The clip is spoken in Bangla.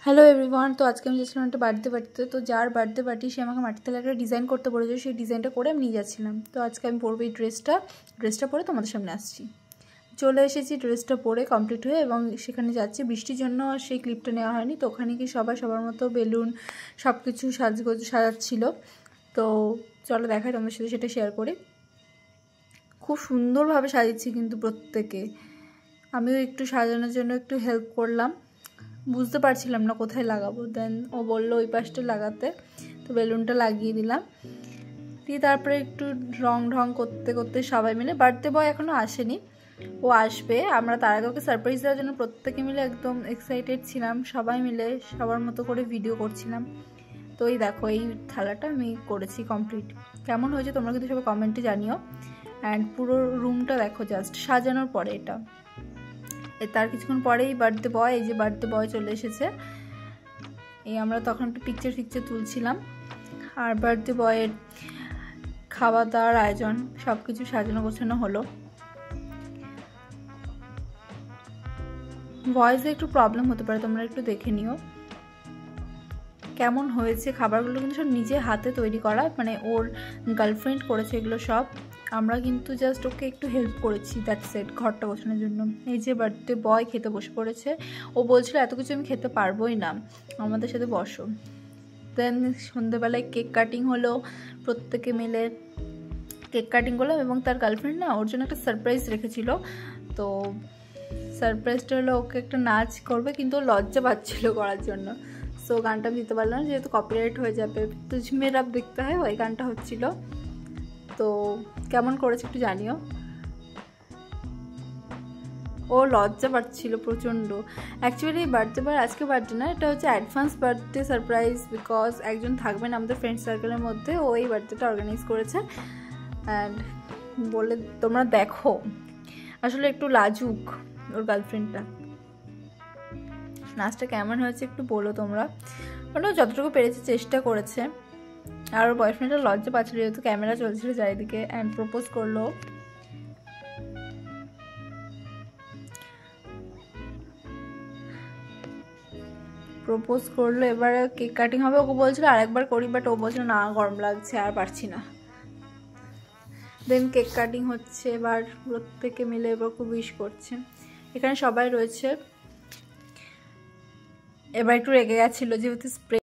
Hello everyone. তো আজকে আমি যাচ্ছিলাম একটা বার্থডে পার্টিতে। তো যার বার্থডে পার্টি সে আমাকে মাটির তলায় একটা ডিজাইন করতে বলেছে, সেই ডিজাইনটা করে আমি নিয়ে যাচ্ছিলাম। তো আজকে আমি পরবো এই ড্রেসটা পরে তোমাদের সামনে আসছি। চলে এসেছি ড্রেসটা পরে কমপ্লিট হয়ে, এবং সেখানে যাচ্ছি। বৃষ্টির জন্য সেই ক্লিপটা নেওয়া হয়নি। তো ওখানে কি সবাই সবার মতো বেলুন সব কিছু সাজাচ্ছিল। তো চলো দেখাই তোমাদের সাথে, সেটা শেয়ার করি। খুব সুন্দরভাবে সাজিয়েছি কিন্তু প্রত্যেকে। আমিও একটু সাজানোর জন্য একটু হেল্প করলাম, বুঝতে পারছিলাম না কোথায় লাগাবো। দেন ও বললো ওই পাশটা লাগাতে, তো বেলুনটা লাগিয়ে দিলাম। দিয়ে তারপরে একটু রং করতে করতে সবাই মিলে, বার্থডে বয় এখনও আসেনি, ও আসবে। আমরা তার আগে ওকে সারপ্রাইজ দেওয়ার জন্য প্রত্যেকে মিলে একদম এক্সাইটেড ছিলাম। সবাই মিলে সবার মতো করে ভিডিও করছিলাম। তো এই দেখো, এই থালাটা আমি করেছি কমপ্লিট। কেমন হয়েছে তোমরা কিন্তু সবাই কমেন্টে জানিও। অ্যান্ড পুরো রুমটা দেখো জাস্ট সাজানোর পরে। এটা তার কিছুক্ষণ পরেই বার্থডে বয়, এই যে বার্থডে বয় চলে এসেছে। এই আমরা তখন একটু পিকচার তুলছিলাম। আর বার্থডে বয়ের খাওয়া দাওয়ার আয়োজন সব কিছু সাজানো গোছানো হলো। ভয়েসে একটু প্রবলেম হতে পারে, তোমরা একটু দেখে নিও কেমন হয়েছে। খাবারগুলো কিন্তু সব নিজে হাতে তৈরি করা, মানে ওর গার্লফ্রেন্ড করেছে এগুলো সব। আমরা কিন্তু জাস্ট ওকে একটু হেল্প করেছি, দ্যাটস ইট, ঘরটা গোছানোর জন্য। এই যে বার্থডে বয় খেতে বসে পড়েছে। ও বলছিল এত কিছু আমি খেতে পারবোই না, আমাদের সাথে বসো। দেন সন্ধ্যেবেলায় কেক কাটিং হলো, প্রত্যেকে মিলে কেক কাটিং করলাম। এবং তার গার্লফ্রেন্ড না ওর জন্য একটা সারপ্রাইজ রেখেছিল। তো সারপ্রাইজটা হলো ওকে একটা নাচ করবে, কিন্তু ও লজ্জা পাচ্ছিল করার জন্য। সো গানটা আমি দিতে পারলাম না, যেহেতু কপিরাইট হয়ে যাবে। তুঝমে রব দেখতে হয়, ওই গানটা হচ্ছিল। তো কেমন করেছে একটু জানিও। ও লজ্জা পাচ্ছিল প্রচণ্ড। অ্যাকচুয়ালি বার্থডে বয় আজকে বার্থডে না, এটা হচ্ছে অ্যাডভান্স বার্থডে সারপ্রাইজ। বিকজ একজন থাকবেন আমাদের ফ্রেন্ড সার্কেলের মধ্যে, ও এই বার্থডেটা অর্গানাইজ করেছে। অ্যান্ড বলে তোমরা দেখো, আসলে একটু লাজুক ওর গার্লফ্রেন্ডটা। নাচটা কেমন হয়েছে একটু বলো তোমরা। ওটা যতটুকু পেরেছে চেষ্টা করেছে। আর ওর বয়ফ্রেন্ডটা লজ্জা পাচ্ছিল, যেহেতু ক্যামেরা চলছিল চারিদিকে। অ্যান্ড প্রপোজ করলো। এবারে কেক কাটিং হবে। ওকে বলছিল আরেকবার করি, বাট ও বলছিল না, গরম লাগছে, আর পারছি না। দেন কেক কাটিং হচ্ছে এবার, প্রত্যেকে মিলে এবার খুব উইশ করছে। এখানে সবাই রয়েছে। এবার একটু রেগে গেছিলো, যেহেতু স্প্রে